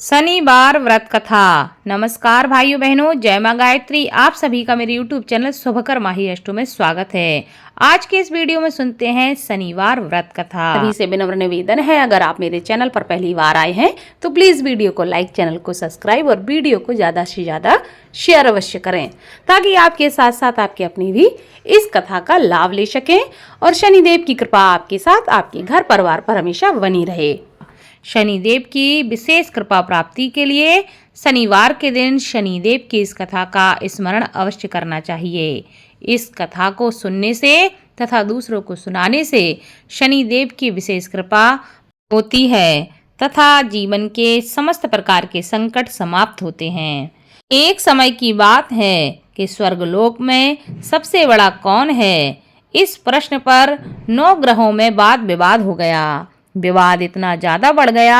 शनिवार व्रत कथा। नमस्कार भाइयों बहनों, जय मां गायत्री। आप सभी का मेरे YouTube चैनल शुभकर माही अष्टो में स्वागत है। आज के इस वीडियो में सुनते हैं शनिवार व्रत कथा। सभी से विनम्र निवेदन है, अगर आप मेरे चैनल पर पहली बार आए हैं तो प्लीज वीडियो को लाइक, चैनल को सब्सक्राइब और वीडियो को ज्यादा से ज्यादा शेयर अवश्य करें, ताकि आपके साथ साथ आपके अपनी भी इस कथा का लाभ ले सकें और शनिदेव की कृपा आपके साथ, आपके घर परिवार पर हमेशा बनी रहे। शनिदेव की विशेष कृपा प्राप्ति के लिए शनिवार के दिन शनिदेव की इस कथा का स्मरण अवश्य करना चाहिए। इस कथा को सुनने से तथा दूसरों को सुनाने से शनिदेव की विशेष कृपा होती है तथा जीवन के समस्त प्रकार के संकट समाप्त होते हैं। एक समय की बात है कि स्वर्गलोक में सबसे बड़ा कौन है, इस प्रश्न पर 9 ग्रहों में वाद विवाद हो गया। विवाद इतना ज्यादा बढ़ गया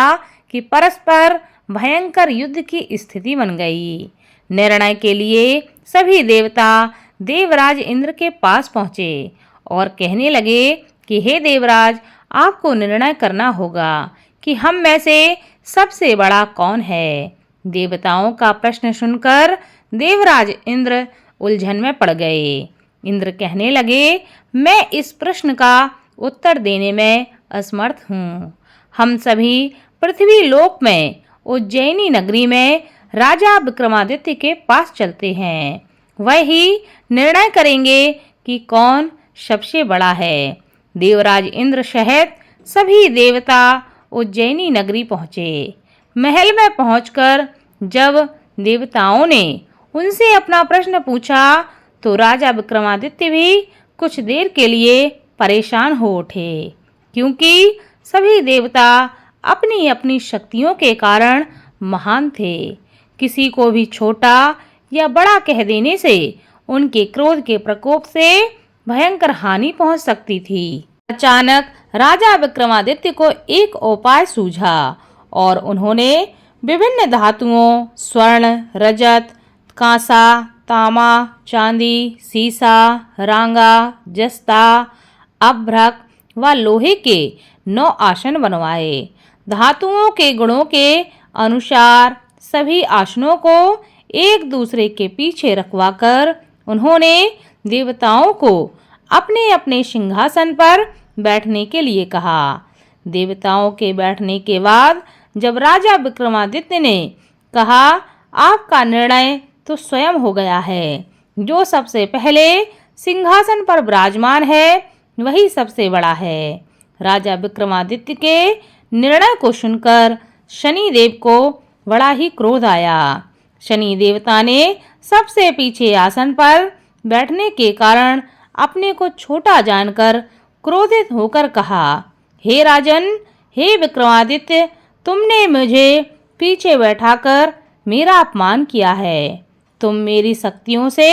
कि परस्पर भयंकर युद्ध की स्थिति बन गई। निर्णय के लिए सभी देवता देवराज इंद्र के पास पहुंचे और कहने लगे कि हे देवराज, आपको निर्णय करना होगा कि हम में से सबसे बड़ा कौन है। देवताओं का प्रश्न सुनकर देवराज इंद्र उलझन में पड़ गए। इंद्र कहने लगे, मैं इस प्रश्न का उत्तर देने में असमर्थ हूँ। हम सभी पृथ्वी लोक में उज्जैनी नगरी में राजा विक्रमादित्य के पास चलते हैं। वह ही निर्णय करेंगे कि कौन सबसे बड़ा है। देवराज इंद्र सहित सभी देवता उज्जैनी नगरी पहुँचे। महल में पहुंचकर जब देवताओं ने उनसे अपना प्रश्न पूछा तो राजा विक्रमादित्य भी कुछ देर के लिए परेशान हो उठे, क्योंकि सभी देवता अपनी अपनी शक्तियों के कारण महान थे। किसी को भी छोटा या बड़ा कह देने से उनके क्रोध के प्रकोप से भयंकर हानि पहुंच सकती थी। अचानक राजा विक्रमादित्य को एक उपाय सूझा और उन्होंने विभिन्न धातुओं स्वर्ण, रजत, कांसा, तांबा, चांदी, सीसा, रांगा, जस्ता, अभ्रक व लोहे के 9 आसन बनवाए। धातुओं के गुणों के अनुसार सभी आसनों को एक दूसरे के पीछे रखवाकर उन्होंने देवताओं को अपने अपने सिंहासन पर बैठने के लिए कहा। देवताओं के बैठने के बाद जब राजा विक्रमादित्य ने कहा, आपका निर्णय तो स्वयं हो गया है। जो सबसे पहले सिंहासन पर विराजमान है वही सबसे बड़ा है। राजा विक्रमादित्य के निर्णय को सुनकर शनिदेव को बड़ा ही क्रोध आया। शनि देवता ने सबसे पीछे आसन पर बैठने के कारण अपने को छोटा जानकर क्रोधित होकर कहा, हे राजन, हे विक्रमादित्य, तुमने मुझे पीछे बैठाकर मेरा अपमान किया है। तुम मेरी शक्तियों से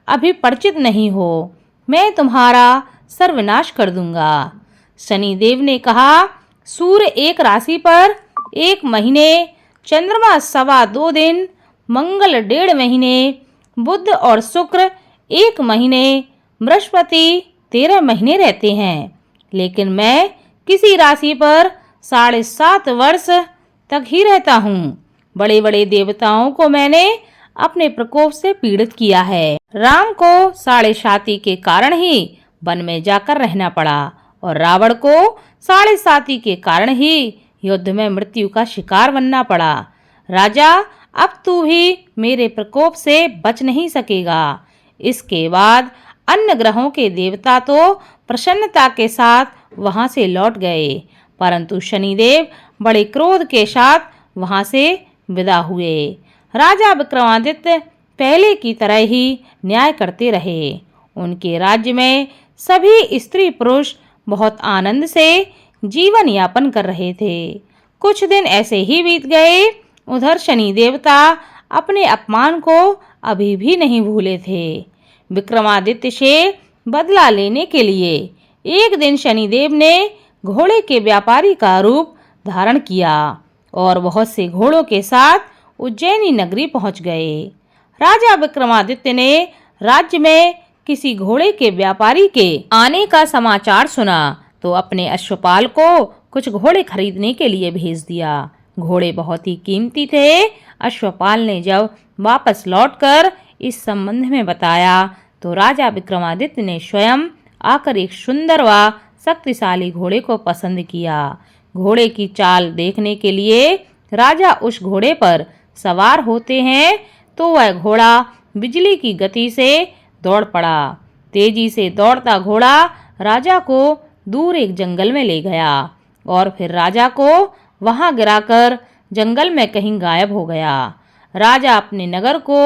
अभी परिचित नहीं हो। मैं तुम्हारा सर्वनाश कर दूंगा। शनिदेव ने कहा, सूर्य एक राशि पर 1 महीने, चंद्रमा 2.25 दिन, मंगल 1.5 महीने, बुध और शुक्र 1 महीने, बृहस्पति 13 महीने रहते हैं, लेकिन मैं किसी राशि पर 7.5 वर्ष तक ही रहता हूँ। बड़े बड़े देवताओं को मैंने अपने प्रकोप से पीड़ित किया है। राम को 7.5 के कारण ही वन में जाकर रहना पड़ा और रावण को 7.5 के कारण ही युद्ध में मृत्यु का शिकार बनना पड़ा। राजा, अब तू भी मेरे प्रकोप से बच नहीं सकेगा। इसके बाद अन्य ग्रहों के देवता तो प्रसन्नता के साथ वहां से लौट गए, परंतु शनिदेव बड़े क्रोध के साथ वहां से विदा हुए। राजा विक्रमादित्य पहले की तरह ही न्याय करते रहे। उनके राज्य में सभी स्त्री पुरुष बहुत आनंद से जीवन यापन कर रहे थे। कुछ दिन ऐसे ही बीत गए। उधर शनि देवता अपने अपमान को अभी भी नहीं भूले थे। विक्रमादित्य से बदला लेने के लिए एक दिन शनिदेव ने घोड़े के व्यापारी का रूप धारण किया और बहुत से घोड़ों के साथ उज्जैनी नगरी पहुंच गए। राजा विक्रमादित्य ने राज्य में किसी घोड़े के व्यापारी के आने का समाचार सुना तो अपने अश्वपाल को कुछ घोड़े खरीदने के लिए भेज दिया। घोड़े बहुत ही कीमती थे। अश्वपाल ने जब वापस लौटकर इस संबंध में बताया तो राजा विक्रमादित्य ने स्वयं आकर एक सुंदर व शक्तिशाली घोड़े को पसंद किया। घोड़े की चाल देखने के लिए राजा उस घोड़े पर सवार होते हैं तो वह घोड़ा बिजली की गति से दौड़ पड़ा। तेजी से दौड़ता घोड़ा राजा को दूर एक जंगल में ले गया और फिर राजा को वहां गिराकर जंगल में कहीं गायब हो गया। राजा अपने नगर को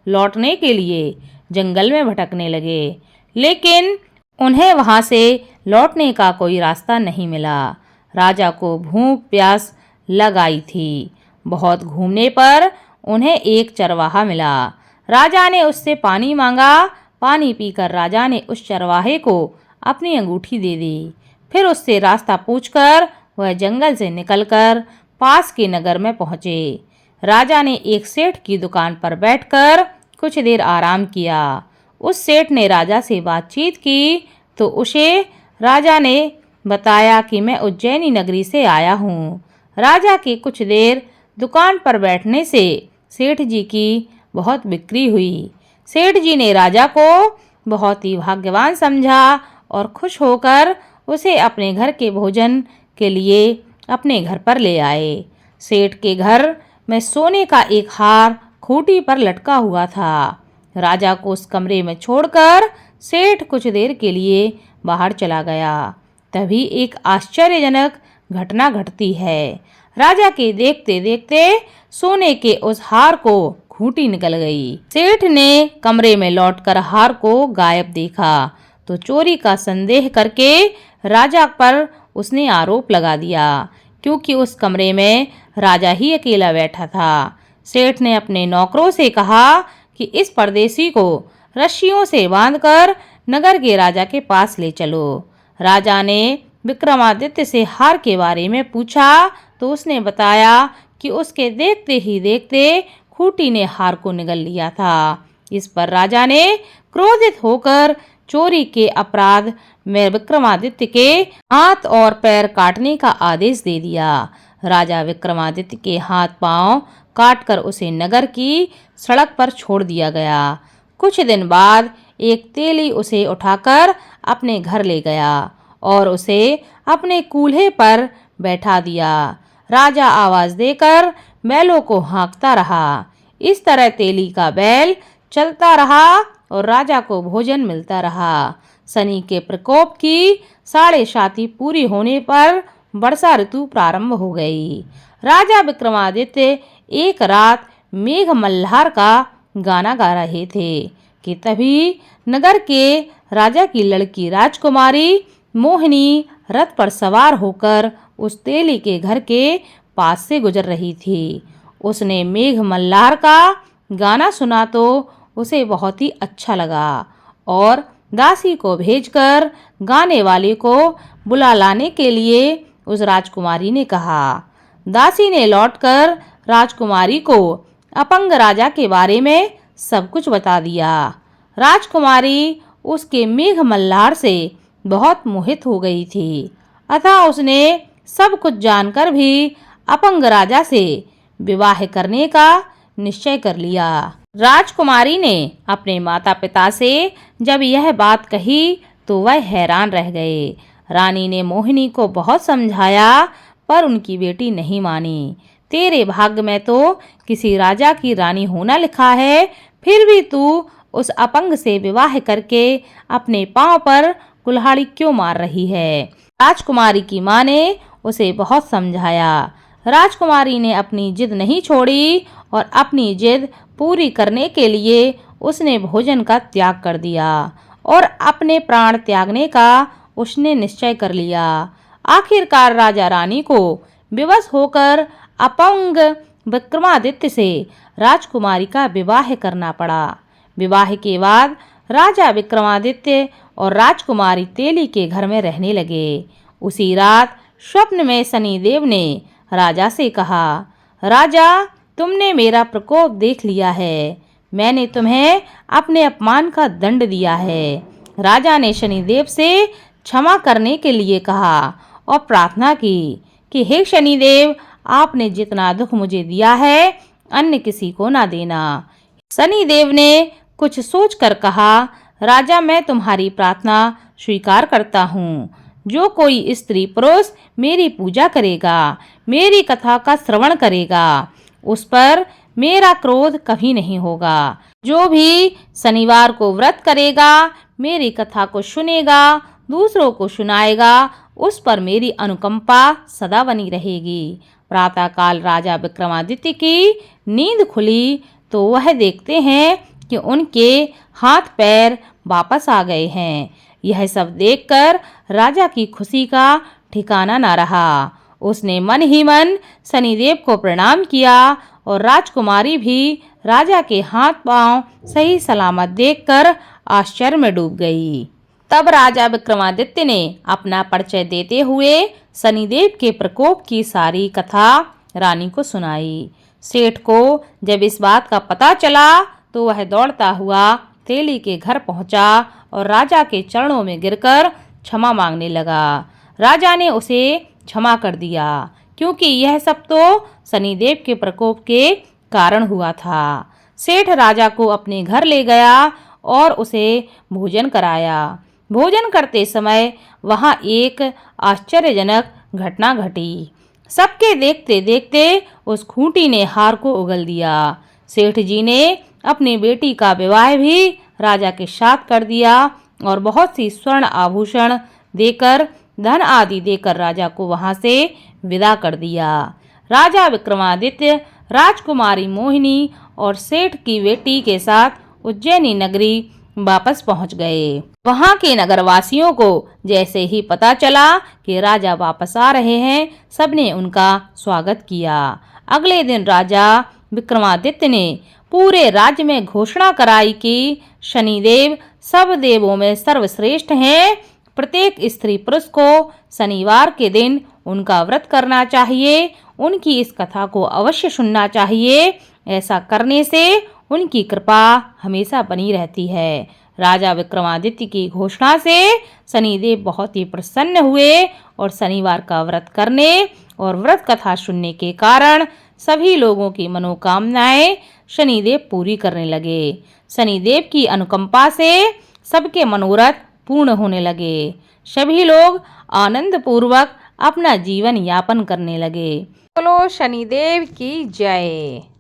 लौटने के लिए जंगल में भटकने लगे, लेकिन उन्हें वहां से लौटने का कोई रास्ता नहीं मिला। राजा को भूख प्यास लग आई थी। बहुत घूमने पर उन्हें एक चरवाहा मिला। राजा ने उससे पानी मांगा। पानी पीकर राजा ने उस चरवाहे को अपनी अंगूठी दे दी। फिर उससे रास्ता पूछकर वह जंगल से निकलकर पास के नगर में पहुंचे। राजा ने एक सेठ की दुकान पर बैठकर कुछ देर आराम किया। उस सेठ ने राजा से बातचीत की तो उसे राजा ने बताया कि मैं उज्जैनी नगरी से आया हूँ। राजा के कुछ देर दुकान पर बैठने से सेठ जी की बहुत बिक्री हुई। सेठ जी ने राजा को बहुत ही भाग्यवान समझा और खुश होकर उसे अपने घर के भोजन के लिए अपने घर पर ले आए। सेठ के घर में सोने का एक हार खूंटी पर लटका हुआ था। राजा को उस कमरे में छोड़कर सेठ कुछ देर के लिए बाहर चला गया। तभी एक आश्चर्यजनक घटना घटती है। राजा के देखते देखते सोने के उस हार को खूंटी निकल गई। सेठ ने कमरे में लौटकर हार को गायब देखा तो चोरी का संदेह करके राजा पर उसने आरोप लगा दिया, क्योंकि उस कमरे में राजा ही अकेला बैठा था। सेठ ने अपने नौकरों से कहा कि इस परदेसी को रस्सियों से बांधकर नगर के राजा के पास ले चलो। राजा ने विक्रमादित्य से हार के बारे में पूछा तो उसने बताया कि उसके देखते ही देखते खूंटी ने हार को निगल लिया था। इस पर राजा ने क्रोधित होकर चोरी के अपराध में विक्रमादित्य के हाथ और पैर काटने का आदेश दे दिया। राजा विक्रमादित्य के हाथ पांव काटकर उसे नगर की सड़क पर छोड़ दिया गया। कुछ दिन बाद एक तेली उसे उठाकर अपने घर ले गया और उसे अपने कूल्हे पर बैठा दिया। राजा आवाज देकर बैलों को हाँकता रहा। इस तरह तेली का बैल चलता रहा और राजा को भोजन मिलता रहा। शनि के प्रकोप की 7.5 पूरी होने पर वर्षा ऋतु प्रारंभ हो गई। राजा विक्रमादित्य एक रात मेघ मल्हार का गाना गा रहे थे कि तभी नगर के राजा की लड़की राजकुमारी मोहिनी रथ पर सवार होकर उस तेली के घर के पास से गुजर रही थी। उसने मेघ मल्हार का गाना सुना तो उसे बहुत ही अच्छा लगा और दासी को भेजकर गाने वाले को बुला लाने के लिए उस राजकुमारी ने कहा। दासी ने लौटकर राजकुमारी को अपंग राजा के बारे में सब कुछ बता दिया। राजकुमारी उसके मेघ मल्हार से बहुत मोहित हो गई थी, अतः उसने सब कुछ जानकर भी अपंग राजा से विवाह करने का निश्चय कर लिया। राजकुमारी ने अपने माता पिता से जब यह बात कही तो वह हैरान रह गए। रानी ने मोहिनी को बहुत समझाया पर उनकी बेटी नहीं मानी। तेरे भाग्य में तो किसी राजा की रानी होना लिखा है, फिर भी तू उस अपंग से विवाह करके अपने पांव पर कुल्हाड़ी क्यों मार रही है। राजकुमारी की माँ ने उसे बहुत समझाया। राजकुमारी ने अपनी जिद नहीं छोड़ी और अपनी जिद पूरी करने के लिए उसने भोजन का त्याग कर दिया और अपने प्राण त्यागने का उसने निश्चय कर लिया। आखिरकार राजा रानी को विवश होकर अपंग विक्रमादित्य से राजकुमारी का विवाह करना पड़ा। विवाह के बाद राजा विक्रमादित्य और राजकुमारी तेली के घर में रहने लगे। उसी रात स्वप्न में शनिदेव ने राजा से कहा, राजा तुमने मेरा प्रकोप देख लिया है, मैंने तुम्हें अपने अपमान का दंड दिया है। राजा ने शनिदेव से क्षमा करने के लिए कहा और प्रार्थना की कि हे शनिदेव, आपने जितना दुख मुझे दिया है अन्य किसी को ना देना। शनिदेव ने कुछ सोचकर कहा, राजा मैं तुम्हारी प्रार्थना स्वीकार करता हूँ। जो कोई स्त्री पुरुष मेरी पूजा करेगा, मेरी कथा का श्रवण करेगा, उस पर मेरा क्रोध कभी नहीं होगा। जो भी शनिवार को व्रत करेगा, मेरी कथा को सुनेगा, दूसरों को सुनाएगा, उस पर मेरी अनुकंपा सदा बनी रहेगी। प्रातःकाल राजा विक्रमादित्य की नींद खुली तो वह देखते हैं कि उनके हाथ पैर वापस आ गए हैं। यह सब देखकर राजा की खुशी का ठिकाना न रहा। उसने मन ही मन शनिदेव को प्रणाम किया और राजकुमारी भी राजा के हाथ पांव सही सलामत देखकर आश्चर्य में डूब गई। तब राजा विक्रमादित्य ने अपना परिचय देते हुए शनिदेव के प्रकोप की सारी कथा रानी को सुनाई। सेठ को जब इस बात का पता चला तो वह दौड़ता हुआ तेली के घर पहुंचा और राजा के चरणों में गिरकर क्षमा मांगने लगा। राजा ने उसे क्षमा कर दिया, क्योंकि यह सब तो शनिदेव के प्रकोप के कारण हुआ था। सेठ राजा को अपने घर ले गया और उसे भोजन कराया। भोजन करते समय वहां एक आश्चर्यजनक घटना घटी। सबके देखते देखते उस खूंटी ने हार को उगल दिया। सेठ जी ने अपनी बेटी का विवाह भी राजा के साथ कर दिया और बहुत सी स्वर्ण आभूषण देकर, धन आदि देकर राजा को वहां से विदा कर दिया। राजा विक्रमादित्य राजकुमारी मोहिनी और सेठ की बेटी के साथ उज्जैनी नगरी वापस पहुंच गए। वहां के नगरवासियों को जैसे ही पता चला कि राजा वापस आ रहे हैं, सबने उनका स्वागत किया। अगले दिन राजा विक्रमादित्य ने पूरे राज्य में घोषणा कराई कि शनिदेव सब देवों में सर्वश्रेष्ठ हैं। प्रत्येक स्त्री पुरुष को शनिवार के दिन उनका व्रत करना चाहिए, उनकी इस कथा को अवश्य सुनना चाहिए। ऐसा करने से उनकी कृपा हमेशा बनी रहती है। राजा विक्रमादित्य की घोषणा से शनिदेव बहुत ही प्रसन्न हुए और शनिवार का व्रत करने और व्रत कथा सुनने के कारण सभी लोगों की मनोकामनाएं शनिदेव पूरी करने लगे। शनिदेव की अनुकंपा से सबके मनोरथ पूर्ण होने लगे। सभी लोग आनंद पूर्वक अपना जीवन यापन करने लगे। बोलो शनिदेव की जय।